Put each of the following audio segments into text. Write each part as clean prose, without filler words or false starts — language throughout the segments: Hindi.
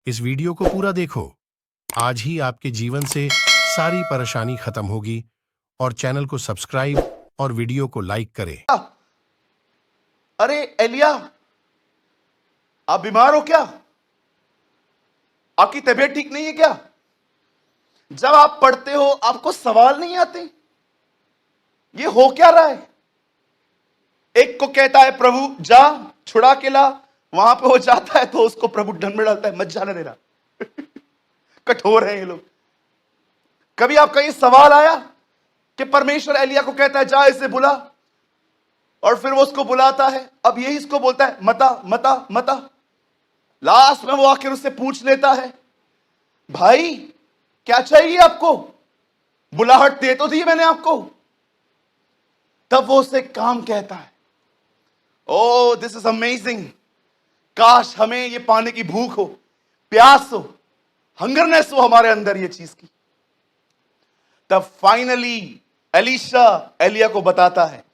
इस वीडियो को पूरा देखो। आज ही आपके जीवन से सारी परेशानी खत्म होगी और चैनल को सब्सक्राइब और वीडियो को लाइक करें। अरे एलिया, आप बीमार हो क्या? आपकी तबीयत ठीक नहीं है क्या? जब आप पढ़ते हो आपको सवाल नहीं आते? ये हो क्या रहा है? एक को कहता है प्रभु जा छुड़ा के ला, वहां पे वो जाता है तो उसको प्रभु दंड में डालता है, मत जाने देना। कठोर है ये लोग। कभी आपका ये सवाल आया कि परमेश्वर एलिया को कहता है जा इसे बुला, और फिर वो उसको बुलाता है, अब यही इसको बोलता है मता मता मता। लास्ट में वो आखिर उससे पूछ लेता है भाई क्या चाहिए आपको? बुलाहट दे तो दी मैंने आपको। तब वो उसे काम कहता है। ओ दिस इज अमेजिंग। काश हमें ये पाने की भूख हो, प्यास हो, हंगरनेस हो हमारे अंदर ये चीज की। तब फाइनली एलीशा एलिया को बताता है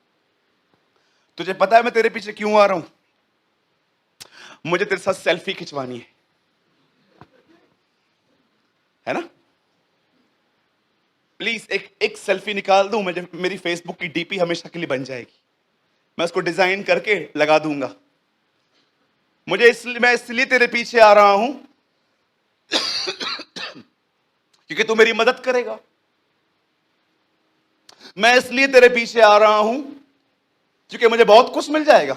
तुझे पता है मैं तेरे पीछे क्यों आ रहा हूं? मुझे तेरे साथ सेल्फी खिंचवानी है ना? प्लीज एक सेल्फी निकाल दूं, मुझे मेरी फेसबुक की डीपी हमेशा के लिए बन जाएगी। मैं उसको डिजाइन करके लगा दूंगा। मैं इसलिए तेरे पीछे आ रहा हूं क्योंकि तू मेरी मदद करेगा। मैं इसलिए तेरे पीछे आ रहा हूं क्योंकि मुझे बहुत कुछ मिल जाएगा।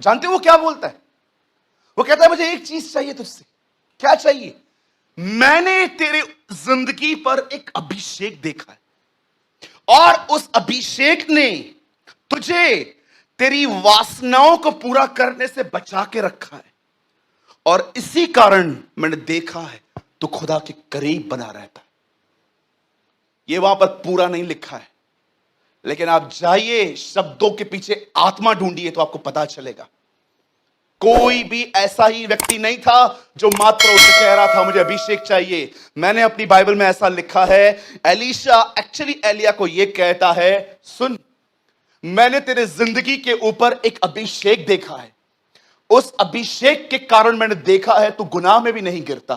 जानते हो वो क्या बोलता है? वो कहता है मुझे एक चीज चाहिए तुझसे। क्या चाहिए? मैंने तेरे जिंदगी पर एक अभिषेक देखा है और उस अभिषेक ने तुझे तेरी वासनाओं को पूरा करने से बचा के रखा है, और इसी कारण मैंने देखा है तू खुदा के करीब बना रहता है। ये वहां पर पूरा नहीं लिखा है, लेकिन आप जाइए शब्दों के पीछे आत्मा ढूंढिए तो आपको पता चलेगा। कोई भी ऐसा ही व्यक्ति नहीं था जो मात्र उसे कह रहा था मुझे अभिषेक चाहिए। मैंने अपनी बाइबल में ऐसा लिखा है, एलीशा एक्चुअली एलिया को यह कहता है सुन, मैंने तेरे जिंदगी के ऊपर एक अभिषेक देखा है। उस अभिषेक के कारण मैंने देखा है तू गुनाह में भी नहीं गिरता,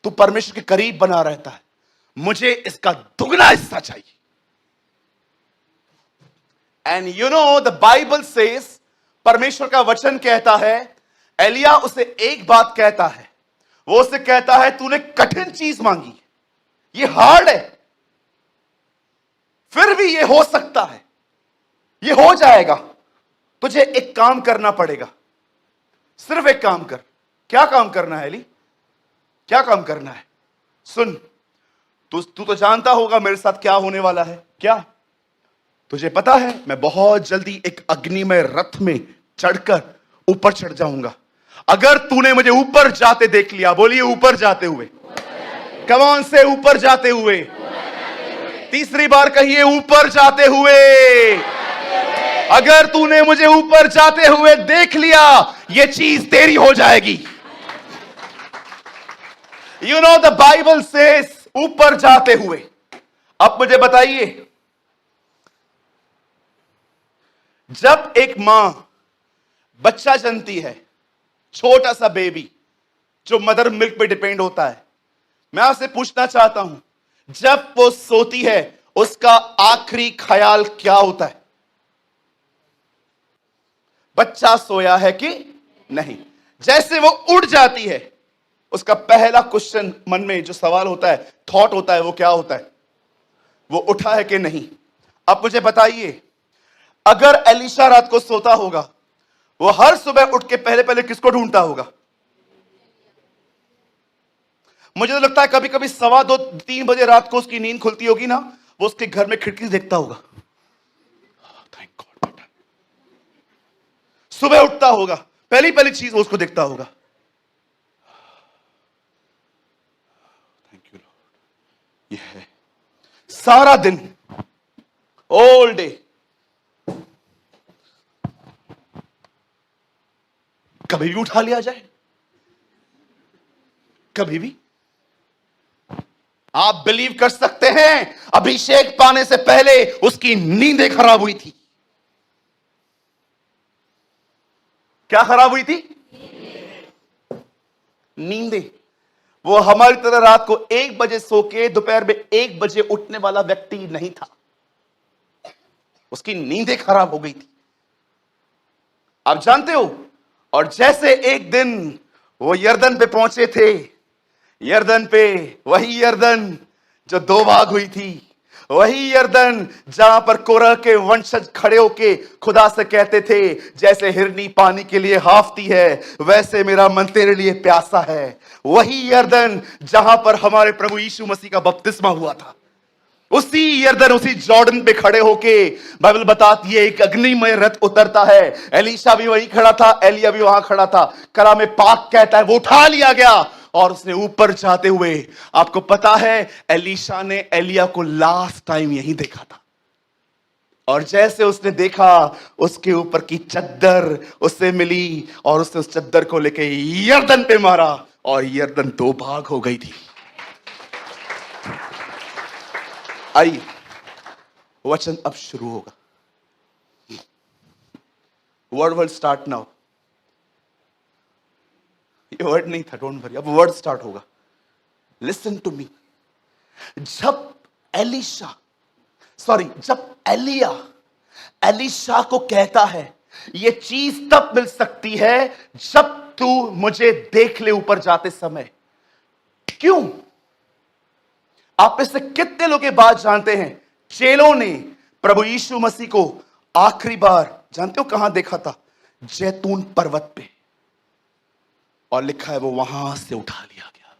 तू परमेश्वर के करीब बना रहता है। मुझे इसका दुगना हिस्सा चाहिए। And you know the Bible says, परमेश्वर का वचन कहता है, एलिया उसे एक बात कहता है। वो उसे कहता है तूने कठिन चीज मांगी, ये हार्ड है, फिर भी ये हो सकता है, ये हो जाएगा। तुझे एक काम करना पड़ेगा, सिर्फ एक काम कर। क्या काम करना है एली? क्या काम करना है? सुन, तू तो जानता होगा मेरे साथ क्या होने वाला है। क्या तुझे पता है? मैं बहुत जल्दी एक अग्निमय रथ में चढ़कर ऊपर चढ़ जाऊंगा। अगर तूने मुझे ऊपर जाते देख लिया, बोलिए ऊपर जाते हुए, कम ऑन से ऊपर जाते हुए, तीसरी बार कहिए ऊपर जाते हुए। अगर तूने मुझे ऊपर जाते हुए देख लिया, यह चीज तेरी हो जाएगी। You know the Bible says ऊपर जाते हुए। अब मुझे बताइए, जब एक मां बच्चा जनती है, छोटा सा बेबी जो मदर मिल्क पे डिपेंड होता है, मैं आपसे पूछना चाहता हूं, जब वो सोती है उसका आखिरी ख्याल क्या होता है? बच्चा सोया है कि नहीं। जैसे वो उड़ जाती है, उसका पहला क्वेश्चन मन में जो सवाल होता है, थॉट होता है, वो क्या होता है? वो उठा है कि नहीं। अब मुझे बताइए, अगर एलीशा रात को सोता होगा, वो हर सुबह उठ के पहले पहले किसको ढूंढता होगा? मुझे तो लगता है कभी कभी 2:15-3 बजे रात को उसकी नींद खुलती होगी ना, वो उसके घर में खिड़की से देखता होगा। थैंक गॉड बेटा। सुबह उठता होगा, पहली पहली चीज वो उसको देखता होगा। Thank you Lord. ये है सारा दिन, ऑल डे। कभी भी उठा लिया जाए, कभी भी। आप बिलीव कर सकते हैं, अभिषेक पाने से पहले उसकी नींदें खराब हुई थी। क्या खराब हुई थी? नींदें। वो हमारी तरह रात को 1 बजे सो के दोपहर में 1 बजे उठने वाला व्यक्ति नहीं था। उसकी नींदें खराब हो गई थी, आप जानते हो। और जैसे एक दिन वो यरदन पे पहुंचे थे, यरदन पे, वही यरदन जो 2 भाग हुई थी, वही यरदन जहां पर कोरह के वंशज खड़े होके खुदा से कहते थे, जैसे हिरनी पानी के लिए हाफती है वैसे मेरा मन तेरे लिए प्यासा है। वही यरदन जहां पर हमारे प्रभु यीशु मसीह का बपतिस्मा हुआ था। उसी यरदन, उसी जॉर्डन पे खड़े होके बाइबल बताती है एक अग्निमय रथ उतरता है। एलीशा भी वहीं खड़ा था, एलिया भी वहां खड़ा था। कलाम पाक कहता है वो उठा लिया गया और उसने ऊपर जाते हुए, आपको पता है एलीशा ने एलिया को लास्ट टाइम यहीं देखा था। और जैसे उसने देखा, उसके ऊपर की चद्दर उससे मिली और उसने उस चद्दर को लेके यरदन पे मारा और यरदन 2 भाग हो गई थी। आइए, वचन अब शुरू होगा। Word will start now. ये वर्ड नहीं था, डोंट वरी, अब वर्ड स्टार्ट होगा। Listen to me. जब एलिया एलीशा को कहता है ये चीज तब मिल सकती है जब तू मुझे देख ले ऊपर जाते समय। क्यों? आप में से कितने लोग ये बात जानते हैं? चेलों ने प्रभु यीशु मसीह को आखिरी बार जानते हो कहां देखा था? जैतून पर्वत पे। और लिखा है वो वहां से उठा लिया गया।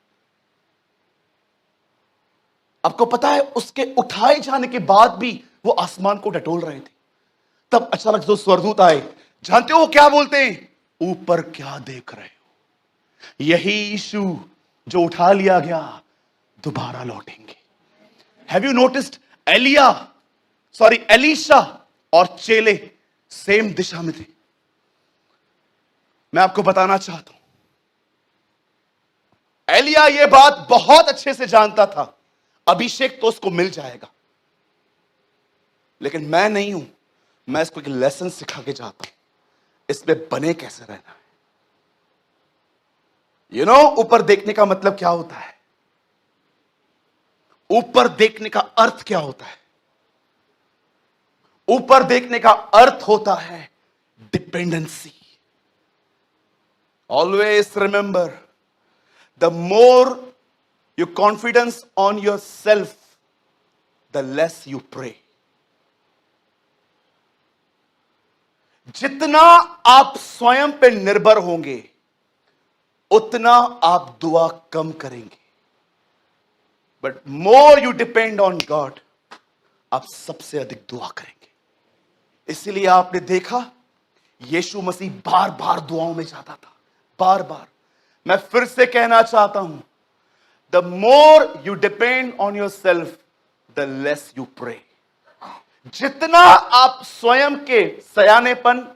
आपको पता है उसके उठाए जाने के बाद भी वो आसमान को टटोल रहे थे। तब अचानक जो स्वर्गदूत आए, जानते हो वो क्या बोलते हैं? ऊपर क्या देख रहे हो? यही यीशु जो उठा लिया गया दोबारा लौटेंगे। Have you noticed? एलीशा और चेले सेम दिशा में थे। मैं आपको बताना चाहता हूं, एलिया यह बात बहुत अच्छे से जानता था, अभिषेक तो उसको मिल जाएगा। लेकिन मैं नहीं हूं, मैं इसको एक लेसन सिखा के जाता हूं, इसमें बने कैसे रहना है। यू नो, ऊपर देखने का मतलब क्या होता है? ऊपर देखने का अर्थ क्या होता है? ऊपर देखने का अर्थ होता है dependency. Always remember, the more you confidence on yourself, the less you pray. जितना आप स्वयं पे निर्भर होंगे उतना आप दुआ कम करेंगे। But more you depend on God, आप सबसे अधिक दुआ करेंगे। इसलिए आपने देखा यीशु मसीह बार बार दुआओं में जाता था, बार बार। मैं फिर से कहना चाहता हूं, the more you depend on yourself, the less you pray. जितना आप स्वयं के सयानेपन,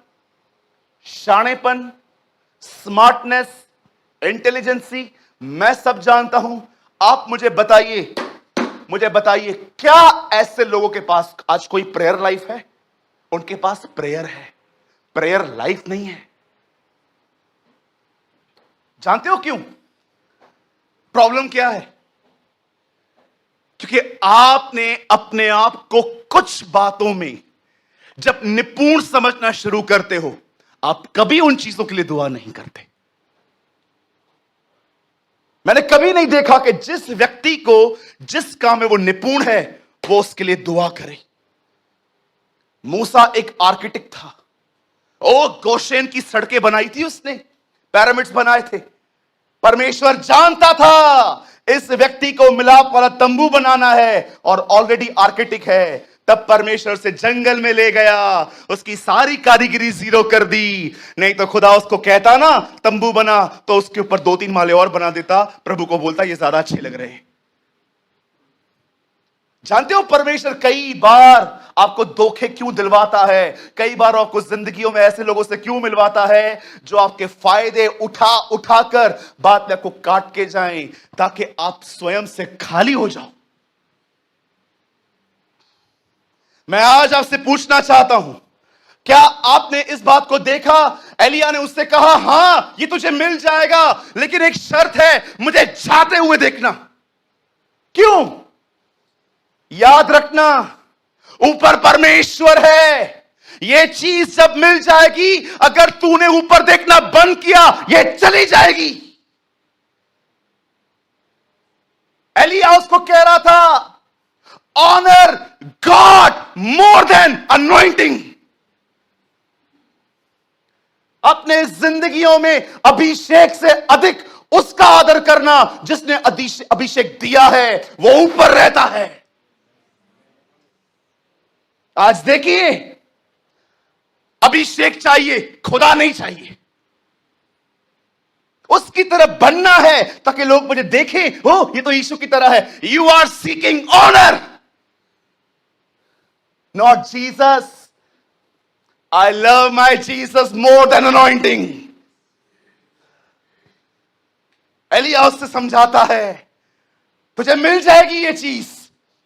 शानेपन, स्मार्टनेस, इंटेलिजेंसी, मैं सब जानता हूं। आप मुझे बताइए, क्या ऐसे लोगों के पास आज कोई प्रेयर लाइफ है? उनके पास प्रेयर है, प्रेयर लाइफ नहीं है। जानते हो क्यों? प्रॉब्लम क्या है? क्योंकि आपने अपने आप को कुछ बातों में जब निपुण समझना शुरू करते हो, आप कभी उन चीजों के लिए दुआ नहीं करते। मैंने कभी नहीं देखा कि जिस व्यक्ति को जिस काम में वो निपुण है वो उसके लिए दुआ करे। मूसा एक आर्किटेक्ट था, ओ गोशेन की सड़कें बनाई थी उसने, पिरामिड्स बनाए थे। परमेश्वर जानता था इस व्यक्ति को मिलाप वाला तंबू बनाना है और ऑलरेडी आर्किटेक्ट है। तब परमेश्वर से जंगल में ले गया, उसकी सारी कारीगरी जीरो कर दी। नहीं तो खुदा उसको कहता ना तंबू बना, तो उसके ऊपर 2-3 माले और बना देता। प्रभु को बोलता ये ज्यादा अच्छे लग रहे हैं। जानते हो परमेश्वर कई बार आपको धोखे क्यों दिलवाता है? कई बार आपको जिंदगियों में ऐसे लोगों से क्यों मिलवाता है जो आपके फायदे उठाकर बाद में आपको काट के जाएं, ताकि आप स्वयं से खाली हो जाओ। मैं आज आपसे पूछना चाहता हूं, क्या आपने इस बात को देखा? एलिया ने उससे कहा, हां ये तुझे मिल जाएगा, लेकिन एक शर्त है, मुझे जाते हुए देखना। क्यों? याद रखना, ऊपर परमेश्वर है। ये चीज जब मिल जाएगी, अगर तूने ऊपर देखना बंद किया, ये चली जाएगी। एलिया उसको कह रहा था, honour God more than anointing. अपने जिंदगियों में अभिषेक से अधिक उसका आदर करना जिसने अभिषेक दिया है, वो ऊपर रहता है। आज देखिए, अभिषेक चाहिए, खुदा नहीं चाहिए। उसकी तरह बनना है ताकि लोग मुझे देखें, ओ ये तो यीशु की तरह है। You are seeking honour, not Jesus. I love my Jesus more than anointing. Elijah उससे समझाता है, तुझे मिल जाएगी ये चीज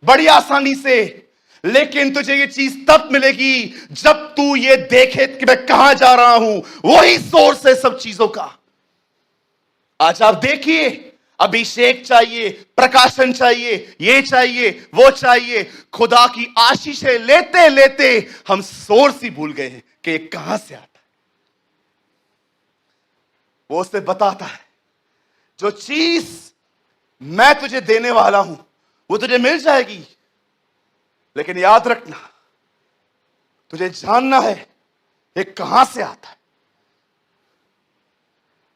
बड़ी आसानी से, लेकिन तुझे ये चीज तब मिलेगी जब तू ये देखे कि मैं कहां जा रहा हूं। वही सोर्स है सब चीजों का। आज आप देखिए, अभिषेक चाहिए, प्रकाशन चाहिए, ये चाहिए, वो चाहिए। खुदा की आशीषें लेते लेते हम सोर्स ही भूल गए हैं कि ये कहां से आता है। वो उसे बताता है, जो चीज मैं तुझे देने वाला हूं वो तुझे मिल जाएगी, लेकिन याद रखना, तुझे जानना है ये कहां से आता है।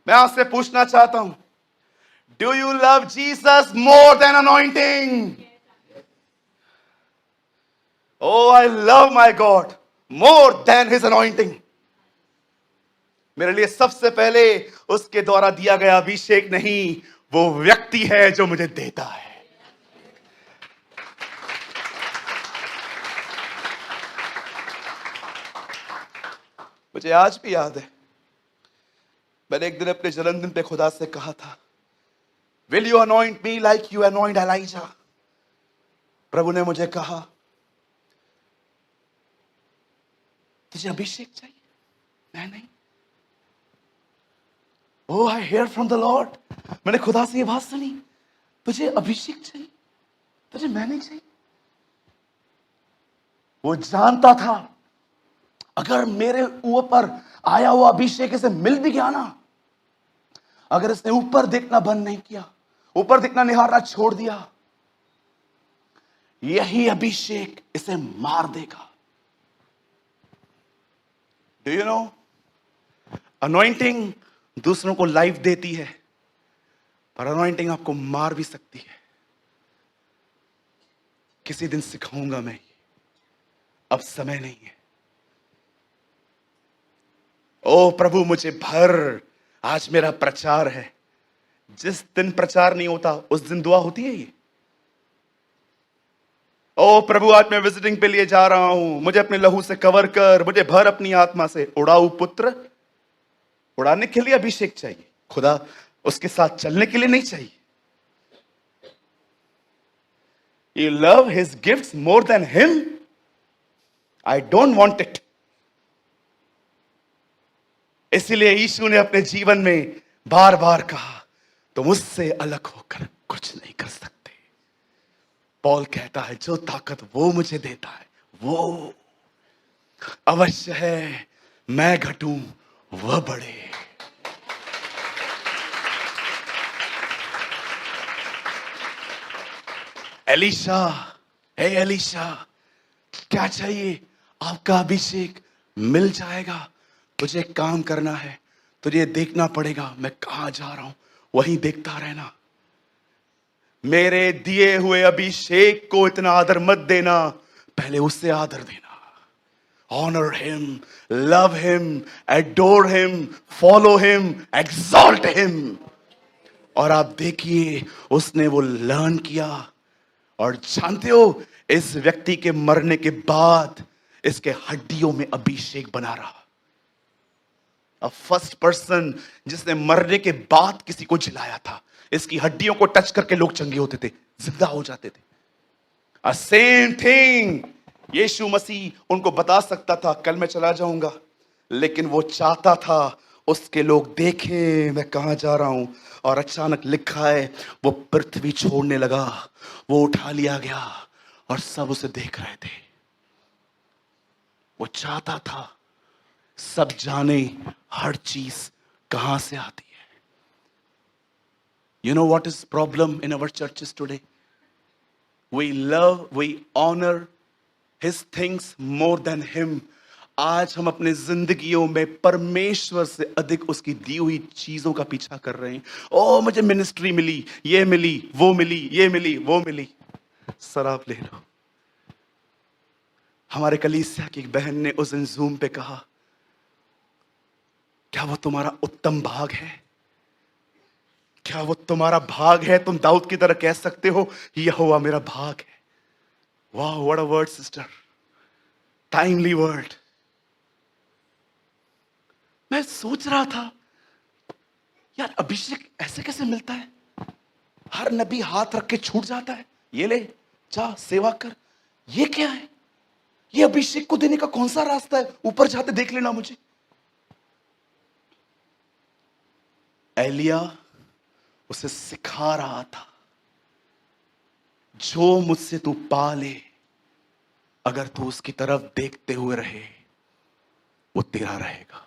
मैं आपसे पूछना चाहता हूं, Do you love Jesus more than anointing? Oh, I love my God more than his anointing. मेरे लिए सबसे पहले उसके द्वारा दिया गया अभिषेक नहीं, वो व्यक्ति है जो मुझे देता है। मुझे आज भी याद है, मैंने एक दिन अपने जन्मदिन पे खुदा से कहा था, Will you anoint me like you anoint Elijah? प्रभु ने मुझे कहा, तुझे अभिषेक चाहिए, मैं नहीं। Oh, I hear from the Lord. मैंने खुदा से ये बात सुनी, तुझे अभिषेक चाहिए, तुझे मैं नहीं चाहिए। वो जानता था, अगर मेरे ऊपर आया हुआ अभिषेक इसे मिल भी गया ना, अगर इसने ऊपर देखना बंद नहीं किया, ऊपर देखना निहारना छोड़ दिया, यही अभिषेक इसे मार देगा। डू यू नो, अनॉइंटिंग दूसरों को लाइफ देती है, पर अनॉइंटिंग आपको मार भी सकती है। किसी दिन सिखाऊंगा मैं, अब समय नहीं है। ओ प्रभु मुझे भर, आज मेरा प्रचार है। जिस दिन प्रचार नहीं होता उस दिन दुआ होती है ये। ओ प्रभु आज मैं विजिटिंग पे लिए जा रहा हूं, मुझे अपने लहू से कवर कर, मुझे भर अपनी आत्मा से। उड़ाऊ पुत्र, उड़ाने के लिए अभिषेक चाहिए, खुदा उसके साथ चलने के लिए नहीं चाहिए। You love his gifts more than him? I don't want it. इसीलिए यीशु ने अपने जीवन में बार बार कहा, तुम उससे अलग होकर कुछ नहीं कर सकते। पौल कहता है, जो ताकत वो मुझे देता है वो अवश्य है मैं घटूं वह बढ़े। एलीशा, हे एलीशा, क्या चाहिए? आपका अभिषेक मिल जाएगा। तुझे एक काम करना है, तुझे देखना पड़ेगा मैं कहां जा रहा हूं, वहीं देखता रहना। मेरे दिए हुए अभिषेक को इतना आदर मत देना, पहले उससे आदर देना। Honour him, love him, adore him, follow him, exalt him. और आप देखिए, उसने वो लर्न किया। और जानते हो, इस व्यक्ति के मरने के बाद इसके हड्डियों में अभिषेक बना रहा। फर्स्ट पर्सन जिसने मरने के बाद किसी को जिलाया था। इसकी हड्डियों को टच करके लोग चंगे होते थे, जिंदा हो जाते थे। सेम थिंग यीशु मसीह उनको बता सकता था कल मैं चला जाऊंगा, लेकिन वो चाहता था उसके लोग देखें मैं कहां जा रहा हूं। और अचानक लिखा है वो पृथ्वी छोड़ने लगा, वो उठा लिया गया और सब उसे देख रहे थे। वो चाहता था सब जाने हर चीज कहां से आती है। You know what is problem in our churches today? We love, we honour his things more than him. आज हम अपने जिंदगियों में परमेश्वर से अधिक उसकी दी हुई चीजों का पीछा कर रहे हैं। ओ मुझे मिनिस्ट्री मिली, ये मिली, वो मिली, ये मिली, वो मिली। सर आप ले लो। हमारे कलीसिया की एक बहन ने उस दिन जूम पे कहा, क्या वो तुम्हारा उत्तम भाग है? क्या वो तुम्हारा भाग है? तुम दाऊद की तरह कह सकते हो यहोवा मेरा भाग है। वाह, what a word sister, timely word. मैं सोच रहा था यार अभिषेक ऐसे कैसे मिलता है? हर नबी हाथ रख के छूट जाता है, ये ले जा सेवा कर। ये क्या है? ये अभिषेक को देने का कौन सा रास्ता है? ऊपर जाते देख लेना मुझे। एलिया उसे सिखा रहा था, जो मुझसे तू पा ले, अगर तू उसकी तरफ देखते हुए रहे वो तेरा रहेगा,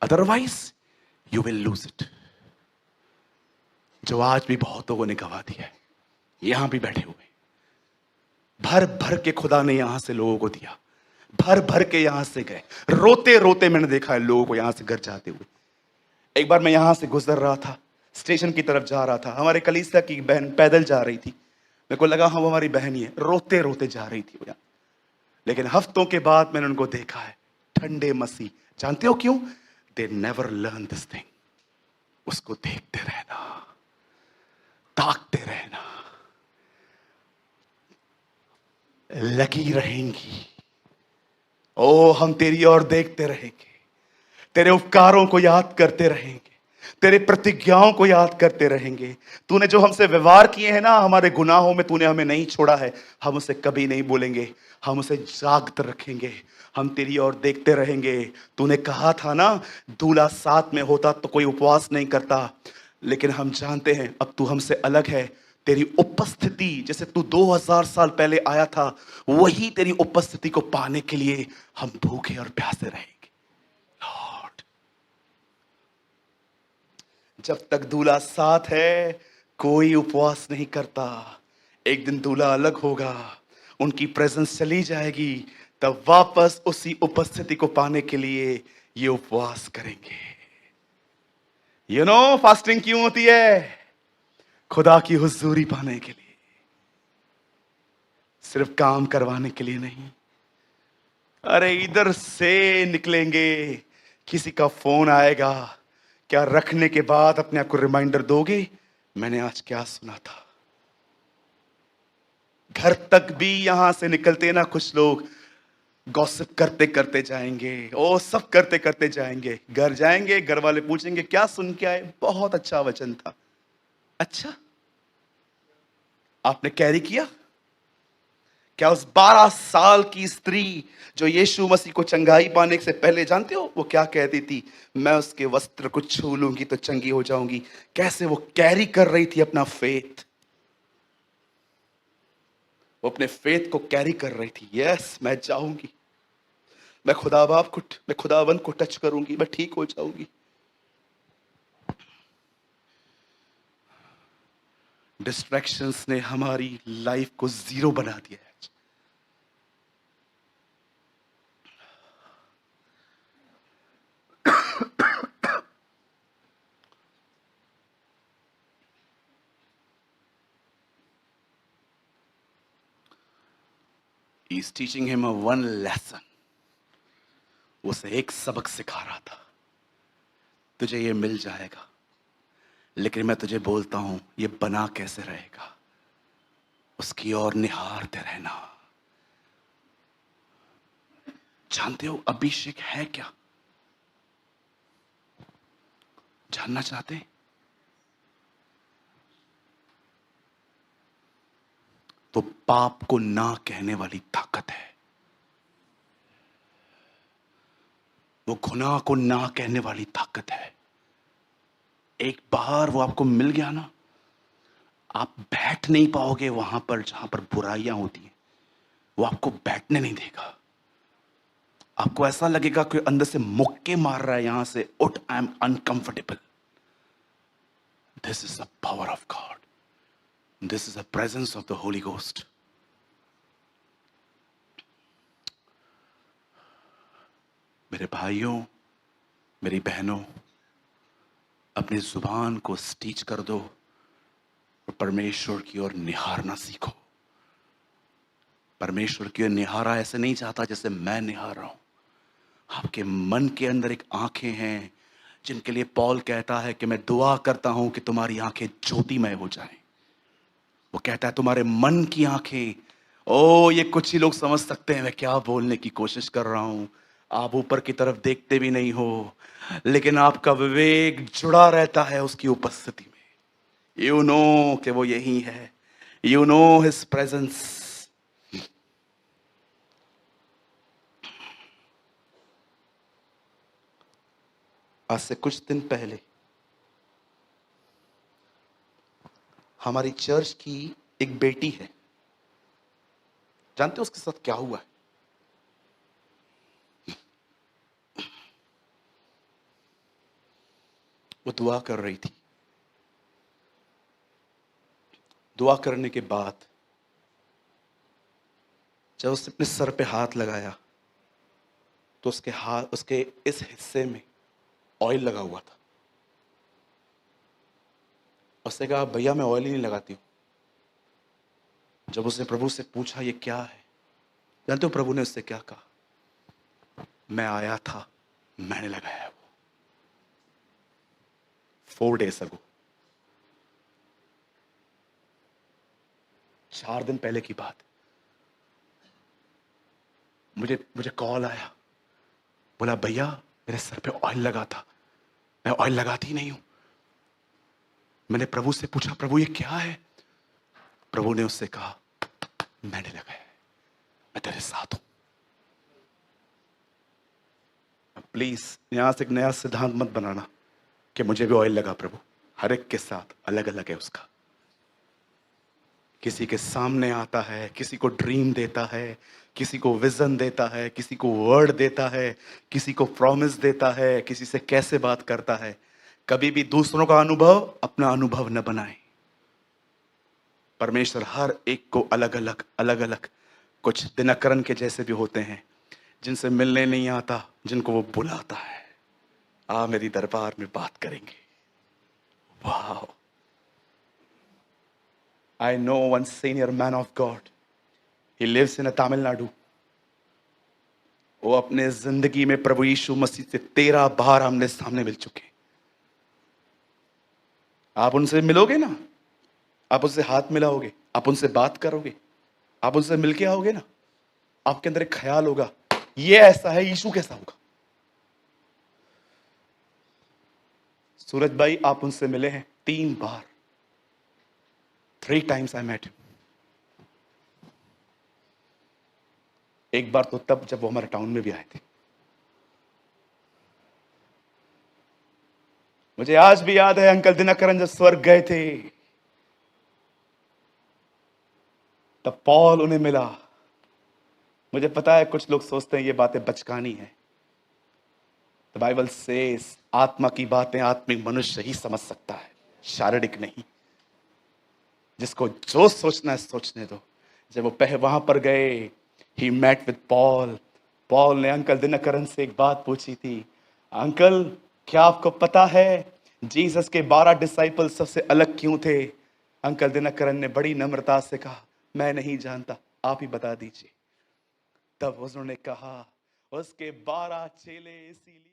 otherwise you will lose it. जो आज भी बहुत लोगों ने गवा दिया है, यहां भी बैठे हुए भर भर के खुदा ने यहां से लोगों को दिया, भर भर के यहां से गए। रोते रोते मैंने देखा है लोगों को यहां से घर जाते हुए। एक बार मैं यहां से गुजर रहा था, स्टेशन की तरफ जा रहा था, हमारे कलीसिया की बहन पैदल जा रही थी। मेरे को लगा हाँ वो हमारी बहन ही है, रोते रोते जा रही थी वो यहाँ। लेकिन हफ्तों के बाद मैंने उनको देखा है, ठंडे मसीह। जानते हो क्यों? They never learn this thing. उसको देखते रहना, ताकते रहना, लगी रहेंगी। ओ हम तेरी ओर देखते रहेंगे, तेरे उपकारों को याद करते रहेंगे, तेरे प्रतिज्ञाओं को याद करते रहेंगे। तूने जो हमसे व्यवहार किए हैं ना, हमारे गुनाहों में तूने हमें नहीं छोड़ा है, हम उसे कभी नहीं बोलेंगे, हम उसे जागते रखेंगे, हम तेरी ओर देखते रहेंगे। तूने कहा था ना दूल्हा साथ में होता तो कोई उपवास नहीं करता, लेकिन हम जानते हैं अब तू हमसे अलग है। तेरी उपस्थिति, जैसे तू 2000 साल पहले आया था, वही तेरी उपस्थिति को पाने के लिए हम भूखे और प्यासे रहेंगे। लॉर्ड, जब तक दूल्हा साथ है कोई उपवास नहीं करता। एक दिन दूल्हा अलग होगा, उनकी प्रेजेंस चली जाएगी, तब वापस उसी उपस्थिति को पाने के लिए ये उपवास करेंगे। यू नो फास्टिंग क्यों होती है? खुदा की हुजूरी पाने के लिए, सिर्फ काम करवाने के लिए नहीं। अरे इधर से निकलेंगे, किसी का फोन आएगा, क्या रखने के बाद अपने आप को रिमाइंडर दोगे मैंने आज क्या सुना था? घर तक भी यहां से निकलते ना कुछ लोग गॉसिप करते करते जाएंगे, ओ सब करते करते जाएंगे। घर जाएंगे, घर वाले पूछेंगे क्या सुन के आए? बहुत अच्छा वचन था। अच्छा, आपने कैरी किया क्या? उस 12 साल की स्त्री जो यीशु मसीह को चंगाई पाने से पहले, जानते हो वो क्या कहती थी? मैं उसके वस्त्र को छू लूंगी तो चंगी हो जाऊंगी। कैसे वो कैरी कर रही थी अपना फेथ, वो अपने फेथ को कैरी कर रही थी। यस, मैं जाऊंगी, मैं खुदाबंद को टच करूंगी, मैं ठीक हो जाऊंगी। डिस्ट्रैक्शंस ने हमारी लाइफ को जीरो बना दिया है। He's teaching him a one lesson. उसे एक सबक सिखा रहा था, तुझे ये मिल जाएगा, लेकिन मैं तुझे बोलता हूं ये बना कैसे रहेगा, उसकी ओर निहारते रहना। जानते हो अभिषेक है क्या? जानना चाहते हैं? तो पाप को ना कहने वाली ताकत है, वो गुनाह को ना कहने वाली ताकत है। एक बार वो आपको मिल गया ना, आप बैठ नहीं पाओगे वहां पर जहां पर बुराइयां होती हैं। वो आपको बैठने नहीं देगा। आपको ऐसा लगेगा कि अंदर से मुक्के मार रहा है, यहां से उठ, I am uncomfortable. This is the power of God, this is the presence of the Holi ghost. मेरे भाइयों, मेरी बहनों, अपनी जुबान को स्टीच कर दो और परमेश्वर की ओर निहारना सीखो। परमेश्वर की ओर निहारा ऐसे नहीं चाहता जैसे मैं निहार रहा हूं। आपके मन के अंदर एक आंखें हैं जिनके लिए पौल कहता है कि मैं दुआ करता हूं कि तुम्हारी आंखें ज्योतिमय हो जाएं। वो कहता है तुम्हारे मन की आंखें। ओ, ये कुछ ही लोग समझ सकते हैं मैं क्या बोलने की कोशिश कर रहा हूं। आप ऊपर की तरफ देखते भी नहीं हो, लेकिन आपका विवेक जुड़ा रहता है उसकी उपस्थिति में। यू नो कि वो यही है। You know his presence. आज से कुछ दिन पहले हमारी चर्च की एक बेटी है, जानते हो उसके साथ क्या हुआ है? वो दुआ कर रही थी। दुआ करने के बाद जब उसने अपने सर पे हाथ लगाया तो उसके इस हिस्से में ऑयल लगा हुआ था। उसने कहा भैया मैं ऑयल ही नहीं लगाती हूं। जब उसने प्रभु से पूछा ये क्या है, जानते हो प्रभु ने उससे क्या कहा? मैं आया था, मैंने लगाया वो। 4 days ago, 4 दिन पहले की बात। मुझे कॉल आया, बोला भैया मेरे सर पे ऑयल लगा था, मैं ऑयल लगाती ही नहीं हूं। मैंने प्रभु से पूछा प्रभु ये क्या है? प्रभु ने उससे कहा मैंने लगाया है, मैं तेरे साथ हूं। प्लीज यहां से एक नया सिद्धांत मत बनाना कि मुझे भी ऑयल लगा। प्रभु हर एक के साथ अलग अलग है उसका। किसी के सामने आता है, किसी को ड्रीम देता है, किसी को विजन देता है, किसी को वर्ड देता है, किसी को प्रॉमिस देता है, किसी से कैसे बात करता है। कभी भी दूसरों का अनुभव अपना अनुभव न बनाए। परमेश्वर हर एक को अलग अलग कुछ दिनकरण के जैसे भी होते हैं जिनसे मिलने नहीं आता, जिनको वो बुलाता है। आ मेरी दरबार में बात करेंगे। वाह! I know one senior man of God. He lives in Tamil Nadu. वो अपने जिंदगी में प्रभु यीशु मसीह से 13 बार आमने सामने मिल चुके। आप उनसे मिलोगे ना, आप उनसे हाथ मिलाओगे, आप उनसे बात करोगे, आप उनसे मिलके आओगे ना, आपके अंदर एक ख्याल होगा ये ऐसा है, यीशु कैसा होगा। सूरज भाई आप उनसे मिले हैं 3 बार। 3 times I met him. एक बार तो तब जब वो हमारे टाउन में भी आए थे। मुझे आज भी याद है अंकल दिनकरन जब स्वर्ग गए थे तब पॉल उन्हें मिला। मुझे पता है कुछ लोग सोचते हैं ये बातें बचकानी है। द बाइबल सेज आत्मा की बातें आत्मिक मनुष्य ही समझ सकता है, शारीरिक नहीं। जिसको जो सोचना है सोचने दो। जब वो वहां पर गए, he met with Paul. Paul ने अंकल दिनकरन से एक बात पूछी थी, अंकल क्या आपको पता है जीसस के 12 डिसाइपल सबसे अलग क्यों थे? अंकल दिनकरन ने बड़ी नम्रता से कहा मैं नहीं जानता, आप ही बता दीजिए। तब उन्होंने कहा उसके 12 चेले इसीलिए